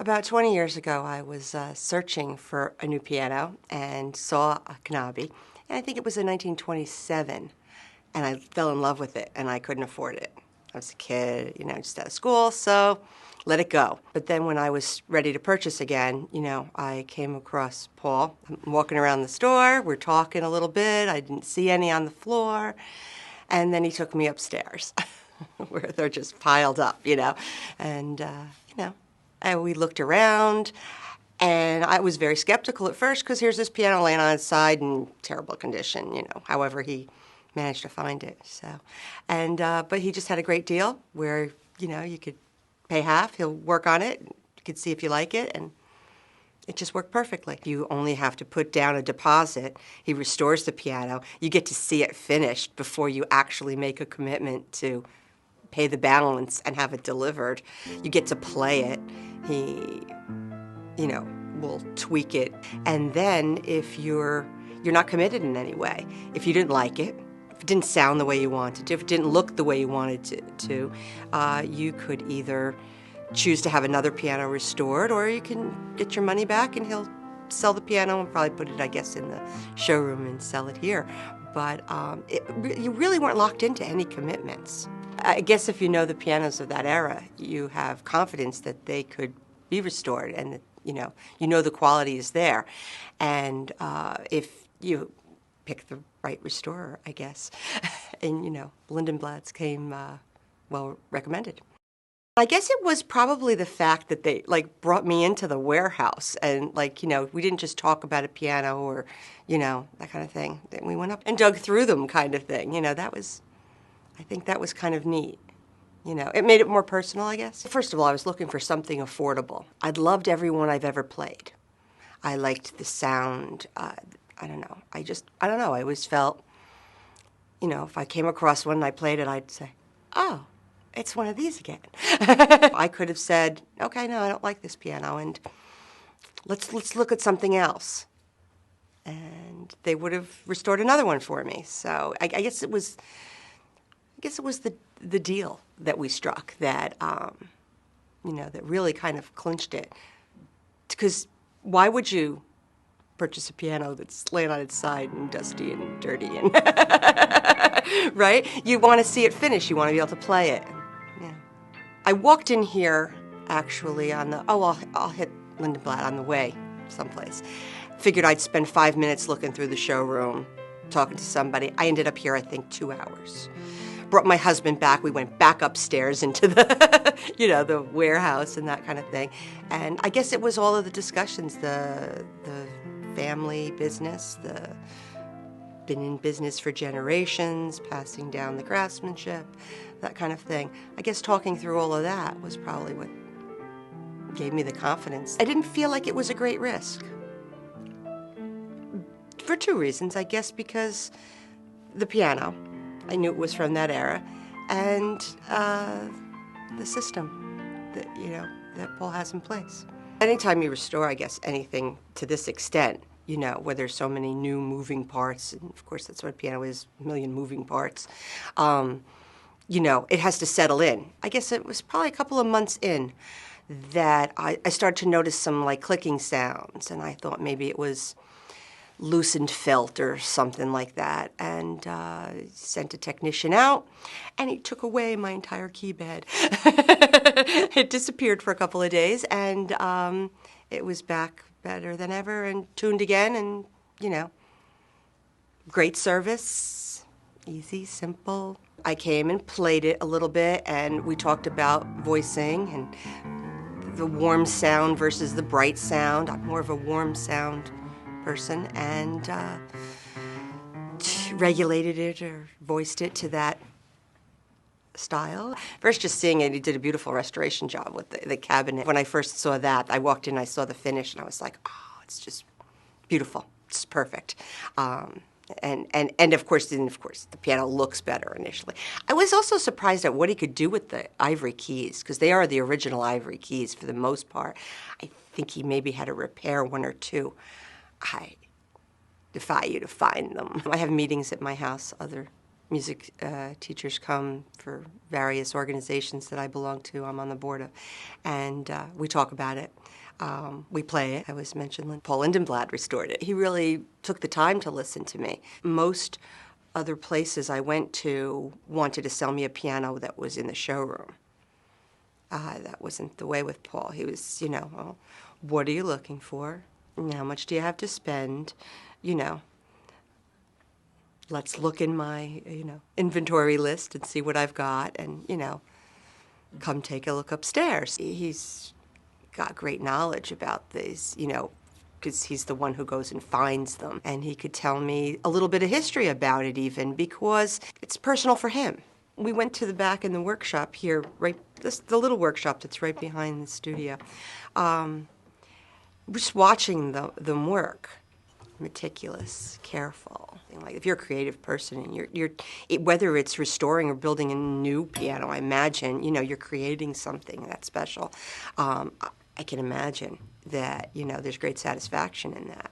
About 20 years ago, I was searching for a new piano and saw a Knabe, and I think it was in 1927, and I fell in love with it, and I couldn't afford it. I was a kid, just out of school, so let it go. But then when I was ready to purchase again, I came across Paul. I'm walking around the store, we're talking a little bit, I didn't see any on the floor, and then he took me upstairs, where they're just piled up, and we looked around, and I was very skeptical at first because here's this piano laying on its side in terrible condition, however he managed to find it. But he just had a great deal where, you could pay half, he'll work on it, you could see if you like it, and it just worked perfectly. You only have to put down a deposit. He restores the piano. You get to see it finished before you actually make a commitment to pay the balance and have it delivered. You get to play it. He, will tweak it. And then if you're not committed in any way, if you didn't like it, if it didn't sound the way you wanted to, if it didn't look the way you wanted to, you could either choose to have another piano restored, or you can get your money back and he'll sell the piano and probably put it, I guess, in the showroom and sell it here. But you really weren't locked into any commitments. I guess if you know the pianos of that era, you have confidence that they could be restored and that, you know the quality is there. And if you pick the right restorer, I guess, and, Lindenblad's came well recommended. I guess it was probably the fact that they, brought me into the warehouse and, we didn't just talk about a piano or, that kind of thing. Then we went up and dug through them kind of thing. I think that was kind of neat. It made it more personal, I guess. First of all, I was looking for something affordable. I'd loved every one I've ever played. I liked the sound. I don't know. I always felt, if I came across one and I played it, I'd say, oh, it's one of these again. I could have said, okay, no, I don't like this piano, and let's look at something else. And they would have restored another one for me. So I guess it was the deal that we struck that, that really kind of clinched it. Because why would you purchase a piano that's laying on its side and dusty and dirty and right? You want to see it finished. You want to be able to play it. Yeah. I walked in here actually on the, I'll hit Lindeblad on the way someplace. Figured I'd spend 5 minutes looking through the showroom, talking to somebody. I ended up here, I think, 2 hours. Brought my husband back. We went back upstairs into the, the warehouse and that kind of thing. And I guess it was all of the discussions, the family business, been in business for generations, passing down the craftsmanship, that kind of thing. I guess talking through all of that was probably what gave me the confidence. I didn't feel like it was a great risk. For 2 reasons, I guess, because the piano, I knew it was from that era, and the system that, that Paul has in place. Anytime you restore, I guess, anything to this extent, where there's so many new moving parts, and of course that's what a piano is, a million moving parts, it has to settle in. I guess it was probably a couple of months in that I started to notice some clicking sounds, and I thought maybe it was loosened felt or something like that, and sent a technician out, and he took away my entire key bed. It disappeared for a couple of days, and it was back better than ever and tuned again, and, great service, easy, simple. I came and played it a little bit, and we talked about voicing and the warm sound versus the bright sound. I'm more of a warm sound person, and regulated it or voiced it to that style. First, just seeing it, he did a beautiful restoration job with the cabinet. When I first saw that, I walked in, I saw the finish, and I was like, oh, it's just beautiful. It's perfect. And of course, the piano looks better initially. I was also surprised at what he could do with the ivory keys, because they are the original ivory keys for the most part. I think he maybe had to repair 1 or 2. I defy you to find them. I have meetings at my house, other music teachers come for various organizations that I belong to. I'm on the board of, and we talk about it. We play it. I was mentioned Paul Lindeblad restored it. He really took the time to listen to me. Most other places I went to wanted to sell me a piano that was in the showroom. That wasn't the way with Paul. He was, well, what are you looking for? How much do you have to spend? Let's look in my, inventory list and see what I've got, and, come take a look upstairs. He's got great knowledge about these, because he's the one who goes and finds them. And he could tell me a little bit of history about it even, because it's personal for him. We went to the back in the workshop here, the little workshop that's right behind the studio. Just watching them work. Meticulous, careful. Like if you're a creative person and whether it's restoring or building a new piano, I imagine, you're creating something that's special. I can imagine that, there's great satisfaction in that.